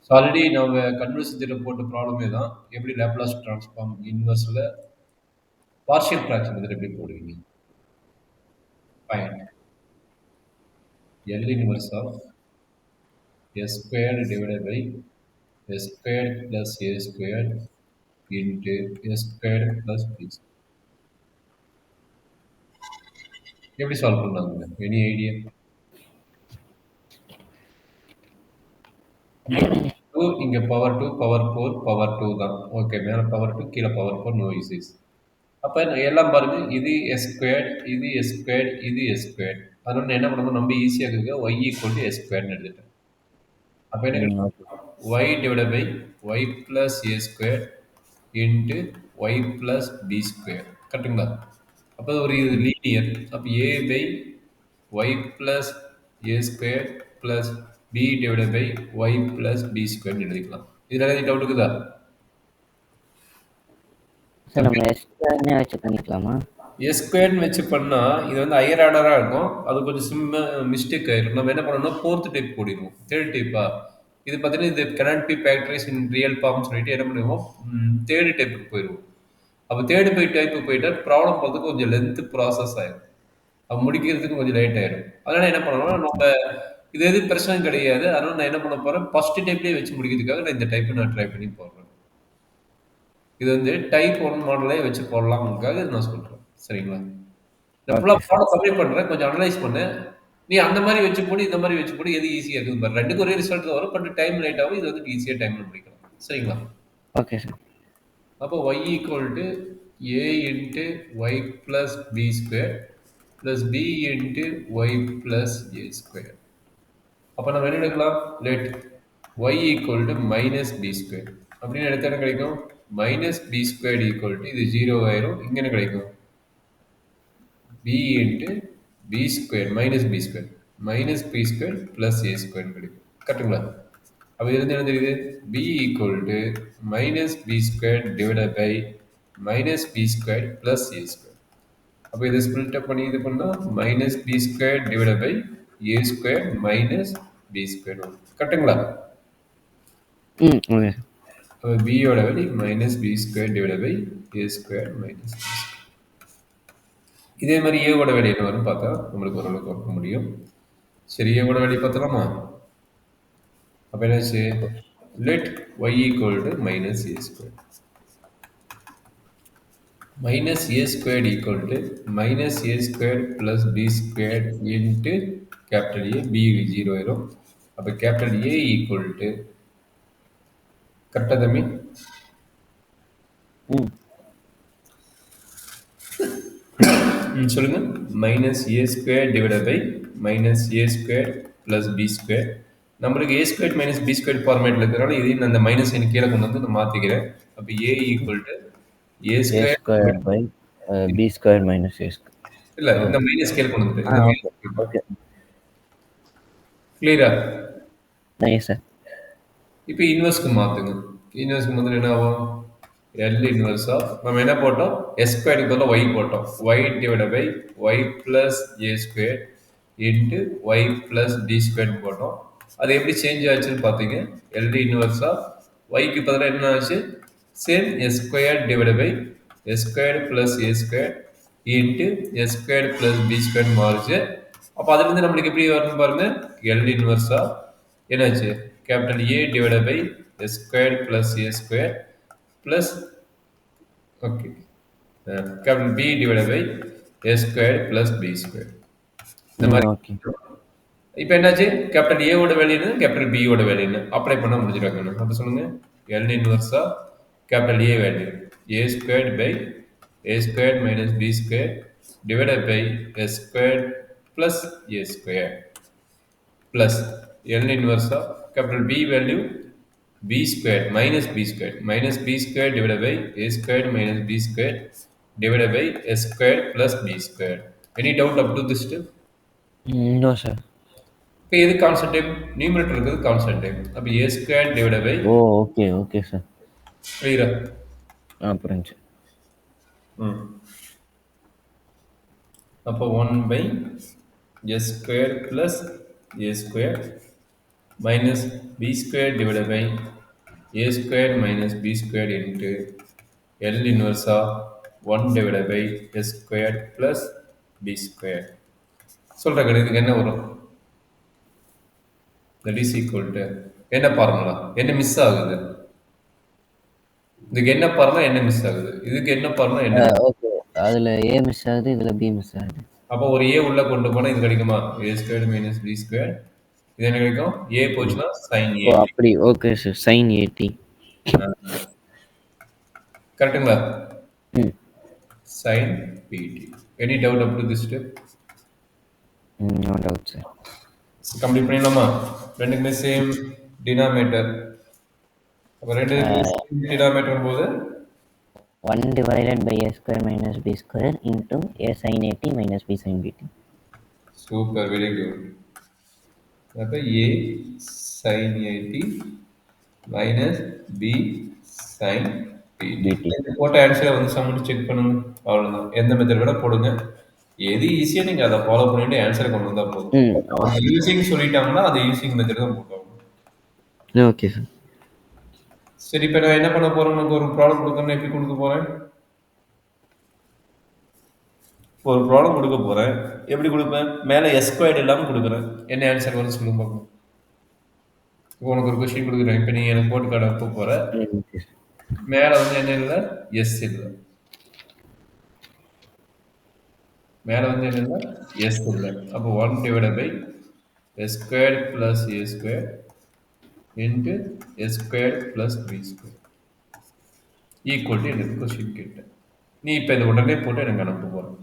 So already நம்ம converse theorem போட்ட ப்ராப்ளமே தான். எப்படி லேப்லாஸ் ட்ரான்ஸ்ஃபார்ம் இன்வெர்ஸ்ல பார்ஷியல் ஃபிராக்ஷன் மெத்தட் எப்படி போடுவீங்க? Find L inverse of S squared divided by S squared plus A squared into S squared plus B. எப்படி சால்வ் பண்ணாங்க? Any idea? 2 இங்க பவர் 2 பவர் 4 பவர் 2 தான். ஓகே, மேல பவர் 2 கீழே power 4 no issues. அப்ப எல்லாம் பாருங்க, இது S squared, இது S squared, இது S squared. அதனால நான் என்ன பண்ணணும், நம்ம ஈஸியா இருக்கு y equal to S squared னு எடுத்துட்டேன். அப்ப என்ன okay. y divided by y plus A squared into y plus B squared. கரெக்ட்டுங்களா? அப்ப ஒரு இது லீனியர். அப்ப A by y plus A squared plus B divided by y plus B squared னு எழுதிக்கலாம். இதுல ஏதாவது டவுட் இருக்குதா? சார் நம்ம எக்ஸ்ட்ரானே வச்சு பண்ணிக்கலாமா? S ஸ்கொயர்னு வச்சு பண்ணா இது வந்து ஹையர் ஆர்டரா இருக்கும். அது கொஞ்சம் மிஸ்டேக் ஆயிரும். நம்ம என்ன பண்ணணும்னா ஃபோர்த் டைப் போடிடுவோம். தேர்ட் டைப்பா இது பார்த்தீங்கன்னா இது cannot be factorized in real form சொல்லிட்டு என்ன பண்ணுவோம், தேர்ட் டைப்புக்கு போயிடுவோம். அப்போ தேர்ட் டைப்புக்கு போயிட்டா ப்ராப்ளம் பார்த்து கொஞ்சம் லென்த் ப்ராசஸ் ஆயிரும். அது முடிக்கிறதுக்கு கொஞ்சம் லேட் ஆயிரும். அதனால என்ன பண்ணணும்னா நம்ம இது எது பிரச்சனை கிடையாது. அதனால நான் என்ன பண்ண போறேன், ஃபர்ஸ்ட் டைப்லேயே வச்சு முடிக்கிறதுக்காக நான் இந்த டைப்பை நான் ட்ரை பண்ணி போடுறேன். இது வந்து டைப் 1 மாடலே வச்சு போடலாம்ன்றதுக்காக நான் சொல்றேன். சரிங்களா? நான் ஃபுல்லா ஓகே சார். ப்ராப்ளம் சப்மிட் பண்றேன். கொஞ்சம் அனலைஸ் பண்ணு. நீ அந்த மாரி வச்சு போடு, இந்த மாரி வச்சு போடு. எது ஈஸியா இருக்குது பாரு. 2க்கும் ஒரே ரிசல்ட் தான் வரும். பட் டைம் லேட் ஆகும். இது வந்து ஈஸியா டைம்ல முடிக்கலாம். சரிங்களா? Okay sir. அப்போ y equal to a into y plus b square plus b into y plus a square. அப்ப நம்ம என்ன எடுக்கலாம்? let y equal to minus b square. அப்படின்னு எடுத்தா என்ன கிடைக்கும்? minus b squared equal to இது 0 ஆயிரும். இங்க என்ன கிடைக்கும்? b into b square minus b square minus b square plus a square கிடைக்கும். கரெக்ட்டுங்களா? அப்ப இதுல என்ன தெரியுது? b equal to minus b square divided by minus b square plus a square. அப்ப இதை ஸ்பிளிட் அப் பண்ணி இது பண்ணா minus b square divided by a square minus b square வரும். கரெக்ட்டுங்களா? Okay sir. அப்ப b யோட value minus b square divided by a square minus b square. இதே மாதிரி ஏவோட வேல்யூ என்ன வரும்னு பார்த்தா நம்மளுக்கு ஓரளவுக்கு பார்க்க முடியும். சரி, ஏவோட வேல்யூ பார்த்தலாமா? அப்ப என்னாச்சு? let y equal to minus a square. Minus a squared equal to minus a squared plus b squared into capital A, b 0 ஆயிரும். அப்ப capital A equal to கரெக்டா தம்பி? சொல்லுங்க. Minus a square divided by minus a square plus b square. நம்மளுக்கு a square minus b square ஃபார்மேட்டில் இருக்கிறனால இதையும் நான் அந்த மைனஸ் எனக்கு கீழே கொண்டு வந்து நான் மாற்றிக்கிறேன். அப்போ A equal to A A square squared by B squared minus A squared. இல்லை, இந்த மைனஸ் கீழே கொண்டு வந்துட்டு இந்த ஓகே மைனஸ் ஓகே. கிளியரா? Yes sir. இப்போ இன்வெர்ஸ்க்கு மாற்றுங்க. இன்வெர்ஸ்க்கு முதல்ல என்ன ஆகும்? எல் இன்வெர்ஸ் ஆஃப் நம்ம என்ன போட்டோம்? எஸ் ஸ்கொயருக்கு பதிலாக ஒய் போட்டோம். Y divide by y plus a square into y plus d ஸ்கொயர்னு போட்டோம். அது எப்படி சேஞ்ச் ஆச்சுன்னு பார்த்தீங்க? எல் இன்வெர்ஸ் ஆஃப் ஒய்க்கு பதிலாக என்ன ஆச்சு? Same s square divide by s square plus a square into s square plus b square மாறுச்சு. அப்போ அதுலேருந்து நம்மளுக்கு எப்படி வரணும் பாருங்க? எல் இன்வெர்ஸ் ஆஃப் என்னாச்சு? Capital A divide by s square plus a square plus okay capital B divided by A squared plus B squared. இந்த மாதிரி ஓகே. இப்போ என்னாச்சு? கேபிட்டல் A ஓட வேல்யூ என்ன, கேபிட்டல் B ஓட வேல்யூ என்ன அப்ளை பண்ண முடிஞ்சிருக்காங்க. அப்போ சொல்லுங்க. L inverse of capital A value A squared by A squared minus B squared divided by S squared plus A squared plus L inverse of capital B value b squared minus b squared minus b squared divided by a squared minus b squared divided by s squared plus b squared. Any doubt up to this step? No sir. இப்போ எது constant time? Numerator இருக்குது constant time. அப்போ a squared divided by okay okay sir. கிளியரா? புரிஞ்சு. அப்போ 1 by s squared plus a squared minus b squared divided by a squared minus b squared into L inverse of 1 divided by s squared plus b squared. சொல்ற இதுக்கு என்ன வரும்? That is equal to என்ன formula? என்ன miss ஆகுது? இதுக்கு என்ன formula என்ன மிஸ் ஆகுது? இதுக்கு என்ன ஃபார்முலா என்ன மிஸ்? ஓகே. அதுல ஏ மிஸ் ஆகுது, இதுல பி மிஸ் ஆகுது. அப்போ ஒரு ஏ உள்ள கொண்டு போனா இது கிடைக்குமா? a squared minus b squared. இது என்ன கிடைக்கும்? a போச்சுன்னா sin ஓ 80. அப்படி ஓகே சார். sin 80. கரெக்ட்டுங்களா? ம் sin 80. Any doubt up to this step? No doubt sir. Complete பண்ணிடலாமா? ரெண்டுக்குமே சேம் டினாமேட்டர். அப்போ ரெண்டு சேம் டினாமேட்டர் போது 1 divided by a square minus b square into a sin 80 minus b sin 80. Super, very good. அப்போ a sin 80 minus b sin 80. போட்ட ஆன்சரை வந்து சம்மட்டு check பண்ணுங்க. அவ்வளோதான். எந்த மெத்தட் விட போடுங்க. எது ஈஸியாக நீங்கள் அதை ஃபாலோ பண்ணிட்டு ஆன்சரை கொண்டு வந்தால் போதும். அவங்க யூசிங் சொல்லிட்டாங்கன்னா அது யூசிங் மெத்தட் தான் போட்டாங்க. Okay sir. சரி, இப்போ நான் என்ன பண்ண போறேன்? உனக்கு ஒரு ப்ராப்ளம் கொடுக்கணும்னு எப்படி கொடுக்க போறேன்? ஒரு ப்ராப்ளம் கொடுக்க போறேன். எப்படி கொடுப்பேன்? மேலே எஸ் ஸ்கொயர்டு இல்லாமல் கொடுக்குறேன். என்ன ஆன்சர் வரும்னு சொல்லுங்க பார்க்கணும். இப்போ உனக்கு ஒரு கொஸ்டின் கொடுக்குறேன். இப்போ நீ எனக்கு போட்டு கார்டு அனுப்ப போற. மேலே வந்து என்ன இல்லை? எஸ் இல்லை. மேலே வந்து என்ன இல்லை? எஸ் இல்லை. அப்போ 1 divided by s squared plus a squared into s squared plus b squared equal to எனக்கு கொஸ்டின் கேட்டேன். நீ இப்போ இதை உடனே போட்டு எனக்கு அனுப்ப போகிறேன்.